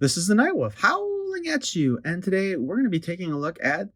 This is the Night Wolf howling at you, and today we're going to be taking a look at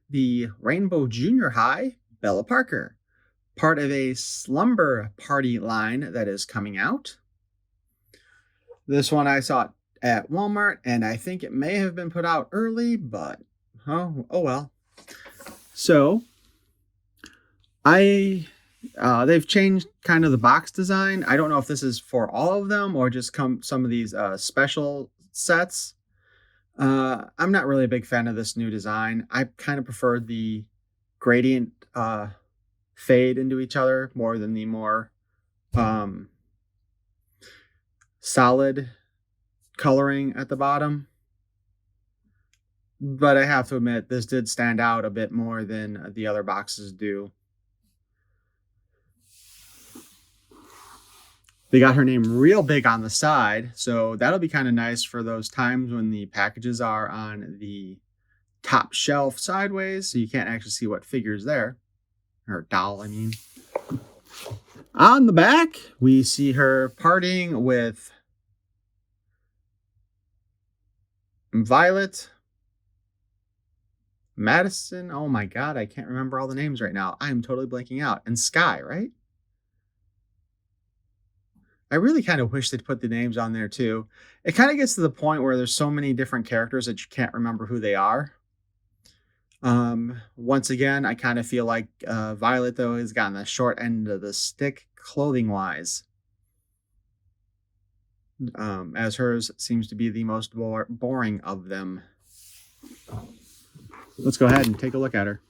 the Rainbow Junior High Bella Parker, part of a Slumber Party line that is coming out. This one I saw at Walmart, and I think it may have been put out early, but oh well. So they've changed kind of the box design. I don't know if this is for all of them or just some of these special sets. I'm not really a big fan of this new design. I kind of prefer the gradient fade into each other more than the more solid coloring at the bottom. But I have to admit, this did stand out a bit more than the other boxes do. They got her name real big on the side, so that'll be kind of nice for those times when the packages are on the top shelf sideways, so you can't actually see what figure's there. Or doll, I mean. On the back, we see her partying with Violet, Madison, oh my god, I can't remember all the names right now. I am totally blanking out. And Sky, right? I really kind of wish they'd put the names on there too. It kind of gets to the point where there's so many different characters that you can't remember who they are. Once again, I kind of feel like Violet, though, has gotten the short end of the stick clothing-wise. As hers seems to be the most boring of them. Let's go ahead and take a look at her.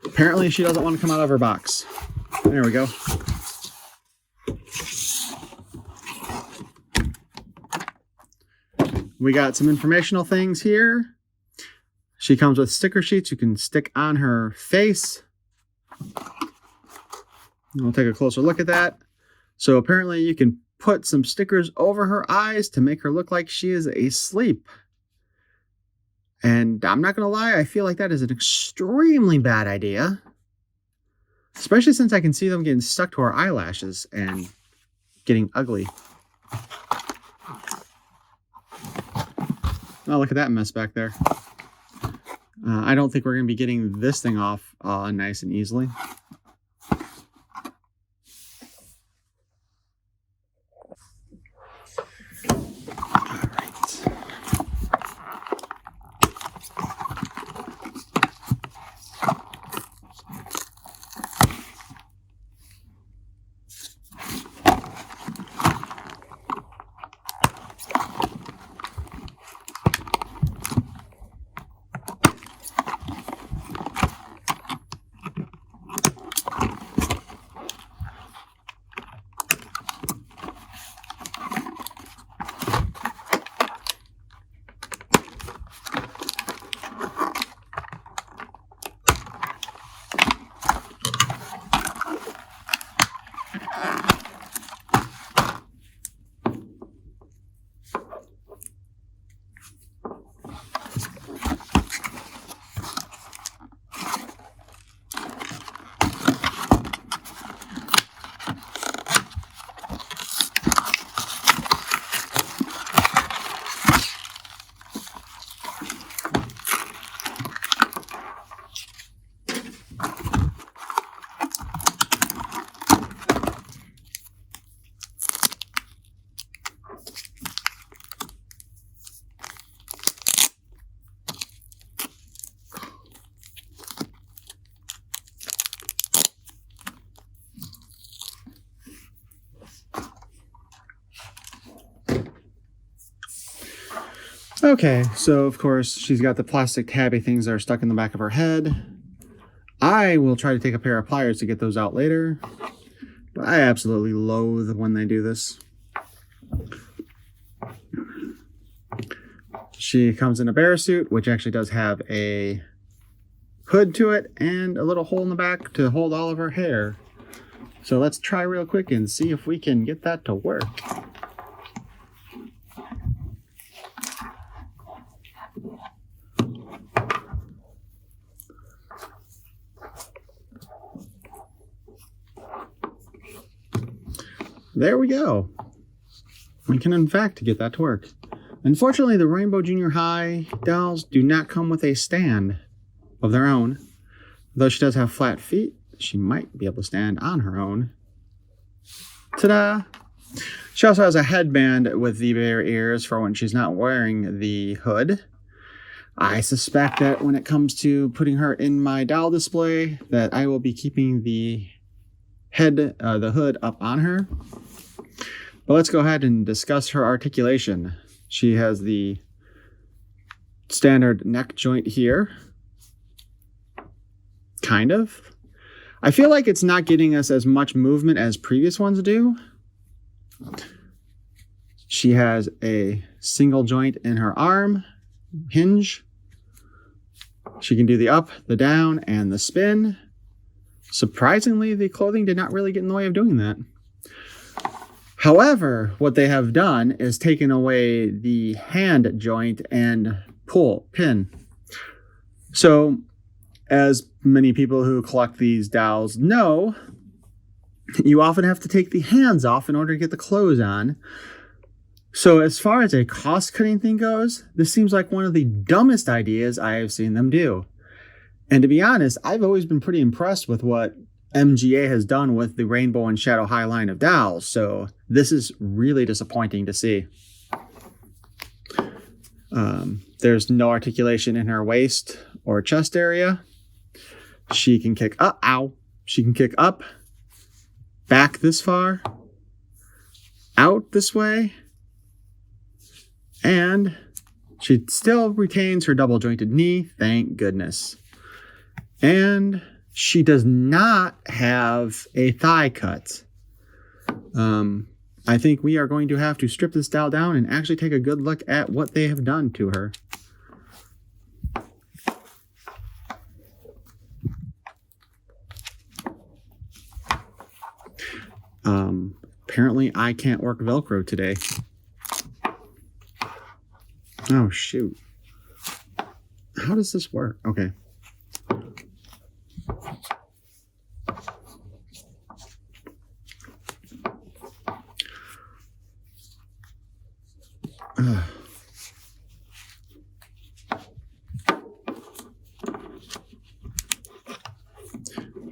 Apparently she doesn't want to come out of her box. There we go. We got some informational things here. She comes with sticker sheets you can stick on her face. We'll take a closer look at that. So apparently you can put some stickers over her eyes to make her look like she is asleep. And I'm not going to lie, I feel like that is an extremely bad idea. Especially since I can see them getting stuck to her eyelashes and getting ugly. Oh, look at that mess back there. I don't think we're going to be getting this thing off nice and easily. Okay, so of course she's got the plastic tabby things that are stuck in the back of her head. I will try to take a pair of pliers to get those out later, but I absolutely loathe when they do this. She comes in a bear suit, which actually does have a hood to it and a little hole in the back to hold all of her hair. So let's try real quick and see if we can get that to work. there we go. We can, in fact, get that to work. Unfortunately, the Rainbow Junior High dolls do not come with a stand of their own. Though she does have flat feet, she might be able to stand on her own. Ta-da! She also has a headband with the bare ears for when she's not wearing the hood. I suspect that when it comes to putting her in my doll display, that I will be keeping the hood up on her. But let's go ahead and discuss her articulation. She has the standard neck joint here. Kind of. I feel like it's not getting us as much movement as previous ones do. She has a single joint in her arm hinge. She can do the up, the down, and the spin. Surprisingly, the clothing did not really get in the way of doing that. However, what they have done is taken away the hand joint and pin. So, as many people who collect these dolls know, you often have to take the hands off in order to get the clothes on. So as far as a cost-cutting thing goes, this seems like one of the dumbest ideas I have seen them do. And to be honest, I've always been pretty impressed with what MGA has done with the Rainbow and Shadow High line of dolls, so this is really disappointing to see. There's no articulation in her waist or chest area. She can kick up, she can kick up, back this far, out this way, and she still retains her double jointed knee, thank goodness. And she does not have a thigh cut. I think we are going to have to strip this doll down and actually take a good look at what they have done to her. Apparently I can't work Velcro today. Oh, shoot. How does this work? Okay.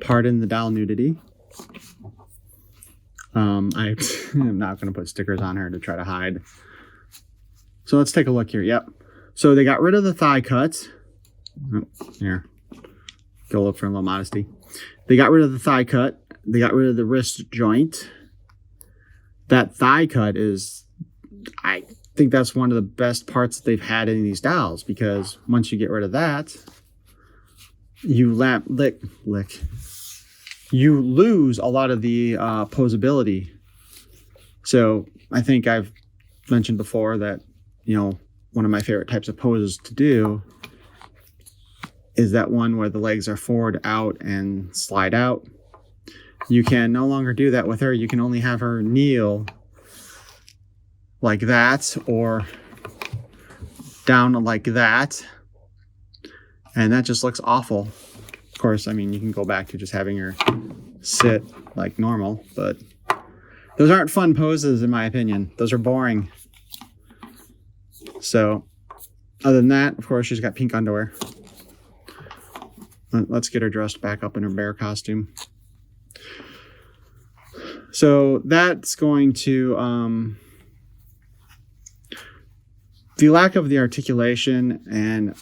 Pardon the doll nudity. I'm not going to put stickers on her to try to hide. So let's take a look here. Yep. So they got rid of the thigh cuts. Oh, here. Go look for a little modesty. They got rid of the thigh cut. They got rid of the wrist joint. That thigh cut is, I think that's one of the best parts that they've had in these dolls, because once you get rid of that, you you lose a lot of the posability. So I think I've mentioned before that, you know, one of my favorite types of poses to do is that one where the legs are forward, out, and slide out. You can no longer do that with her. You can only have her kneel like that or down like that. And that just looks awful. Of course, I mean, you can go back to just having her sit like normal, but those aren't fun poses in my opinion. Those are boring. So, other than that, of course, she's got pink underwear. Let's get her dressed back up in her bear costume. So that's going to, the lack of the articulation and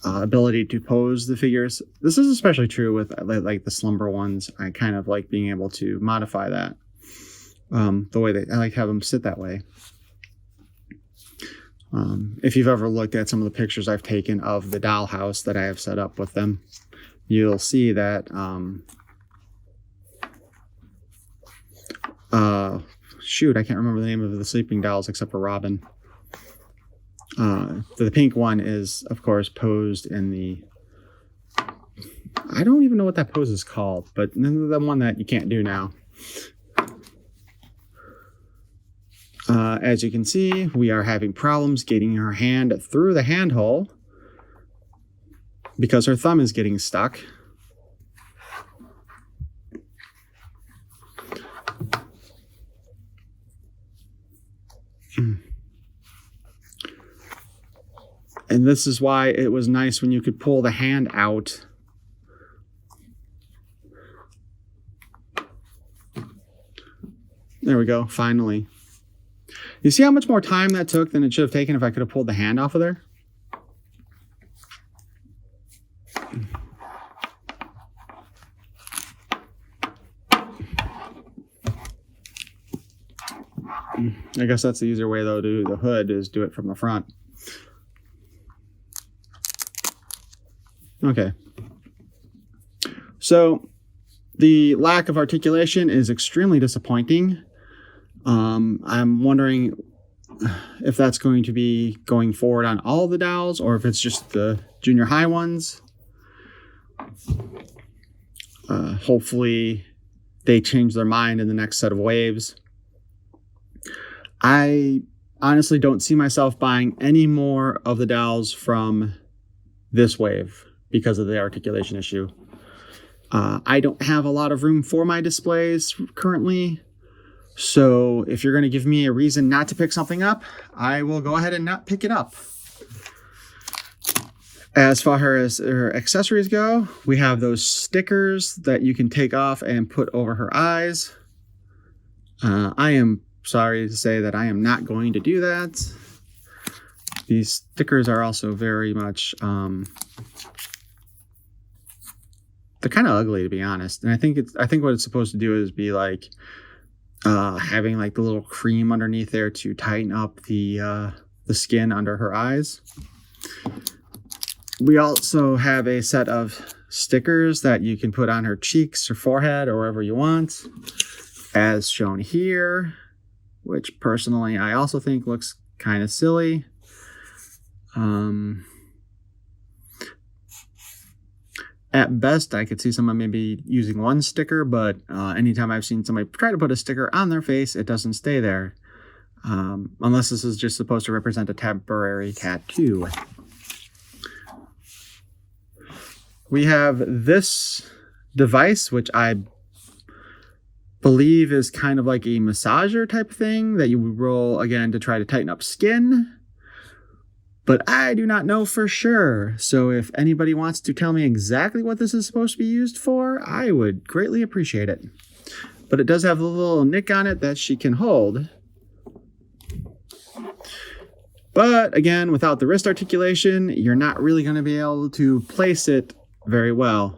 ability to pose the figures. This is especially true with like the slumber ones. I kind of like being able to modify that. The way I like to have them sit that way. If you've ever looked at some of the pictures I've taken of the dollhouse that I have set up with them, you'll see that, shoot, I can't remember the name of the sleeping dolls except for Robin. The pink one is, of course, posed in the, I don't even know what that pose is called, but the one that you can't do now. As you can see, we are having problems getting her hand through the handhole because her thumb is getting stuck. And this is why it was nice when you could pull the hand out. There we go, finally. You see how much more time that took than it should have taken if I could have pulled the hand off of there? I guess that's the easier way, though, to do the hood, is do it from the front. Okay. So the lack of articulation is extremely disappointing. I'm wondering if that's going to be going forward on all the dolls or if it's just the junior high ones. Hopefully they change their mind in the next set of waves. I honestly don't see myself buying any more of the dolls from this wave because of the articulation issue. I don't have a lot of room for my displays currently. So if you're going to give me a reason not to pick something up, I will go ahead and not pick it up. As far as her accessories go, we have those stickers that you can take off and put over her eyes. I am sorry to say that I am not going to do that. These stickers are also very much, they're kind of ugly, to be honest. And I think what it's supposed to do is be like having like the little cream underneath there to tighten up the skin under her eyes. We also have a set of stickers that you can put on her cheeks or forehead or wherever you want, as shown here, which personally I also think looks kind of silly. At best, I could see someone maybe using one sticker, but anytime I've seen somebody try to put a sticker on their face, it doesn't stay there. Unless this is just supposed to represent a temporary tattoo. We have this device, which I believe is kind of like a massager type thing that you would roll again to try to tighten up skin. But I do not know for sure. So if anybody wants to tell me exactly what this is supposed to be used for, I would greatly appreciate it. But it does have a little nick on it that she can hold. But again, without the wrist articulation, you're not really going to be able to place it very well,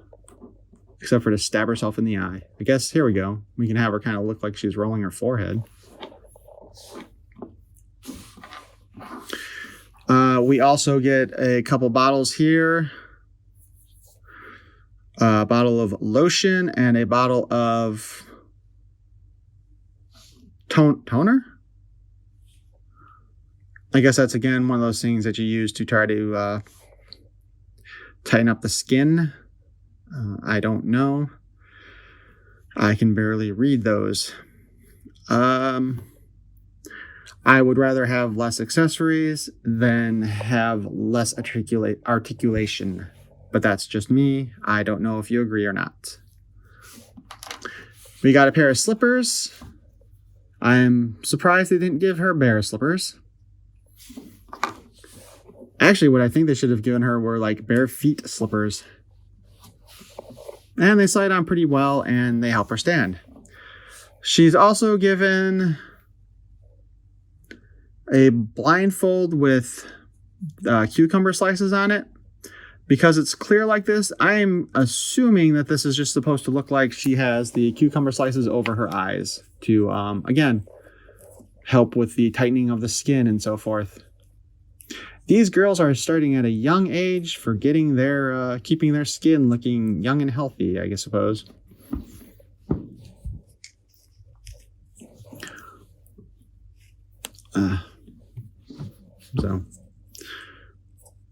except for to stab herself in the eye. I guess, here we go. We can have her kind of look like she's rolling her forehead. We also get a couple bottles here. A bottle of lotion and a bottle of toner. I guess that's, again, one of those things that you use to try to tighten up the skin. I don't know. I can barely read those. I would rather have less accessories than have less articulation. But that's just me. I don't know if you agree or not. We got a pair of slippers. I'm surprised they didn't give her bear slippers. Actually, what I think they should have given her were like bare feet slippers. And they slide on pretty well and they help her stand. She's also given a blindfold with cucumber slices on it. Because it's clear like this, I'm assuming that this is just supposed to look like she has the cucumber slices over her eyes to, again, help with the tightening of the skin and so forth. These girls are starting at a young age for getting their, keeping their skin looking young and healthy, I suppose. So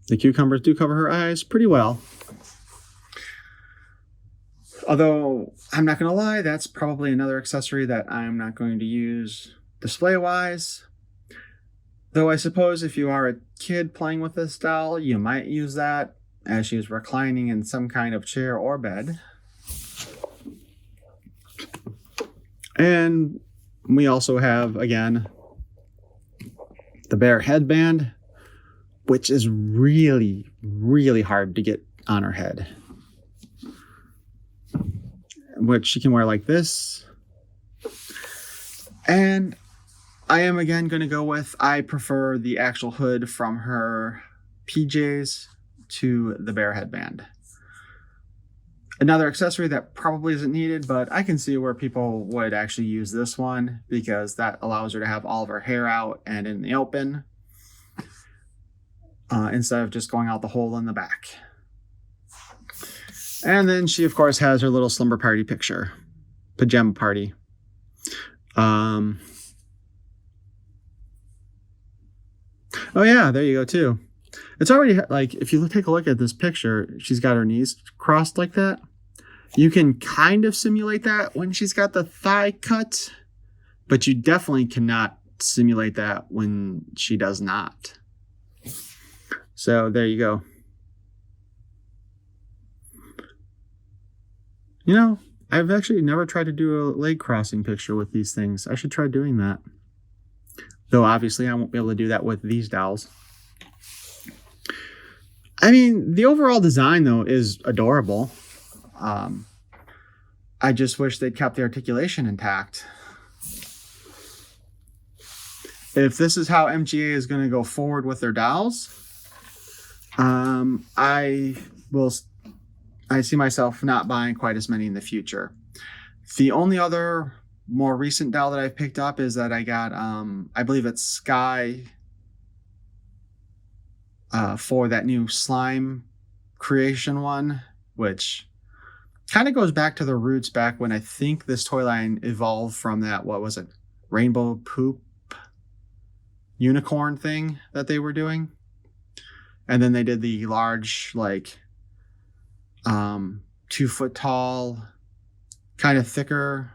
the cucumbers do cover her eyes pretty well. Although, I'm not going to lie, that's probably another accessory that I'm not going to use display-wise. Though I suppose if you are a kid playing with this doll, you might use that as she's reclining in some kind of chair or bed. And we also have, again, the bear headband, which is really, really hard to get on her head. Which she can wear like this. And I am again going to go with, I prefer the actual hood from her PJs to the bear headband. Another accessory that probably isn't needed, but I can see where people would actually use this one because that allows her to have all of her hair out and in the open instead of just going out the hole in the back. And then she, of course, has her little slumber party picture, pajama party. Oh yeah, there you go too. It's already like, if you take a look at this picture, she's got her knees crossed like that. You can kind of simulate that when she's got the thigh cut, but you definitely cannot simulate that when she does not. So there you go. You know, I've actually never tried to do a leg crossing picture with these things. I should try doing that. Though obviously I won't be able to do that with these dolls. I mean, the overall design, though, is adorable. I just wish they'd kept the articulation intact. If this is how MGA is going to go forward with their dolls, I see myself not buying quite as many in the future. The only other more recent doll that I've picked up is that I got, I believe it's Sky, for that new slime creation one, which kind of goes back to the roots back when I think this toy line evolved from that, what was it, rainbow poop unicorn thing that they were doing. And then they did the large, like, 2 foot tall, kind of thicker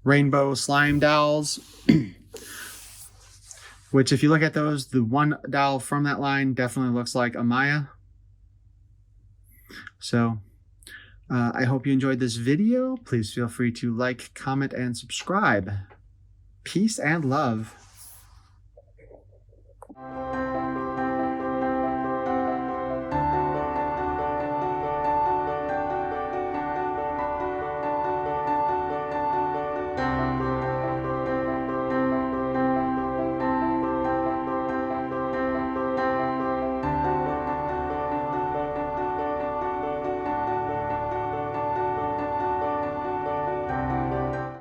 rainbow slime dolls. Which, if you look at those, the one doll from that line definitely looks like Amaya. So, I hope you enjoyed this video. Please feel free to like, comment, and subscribe. Peace and love.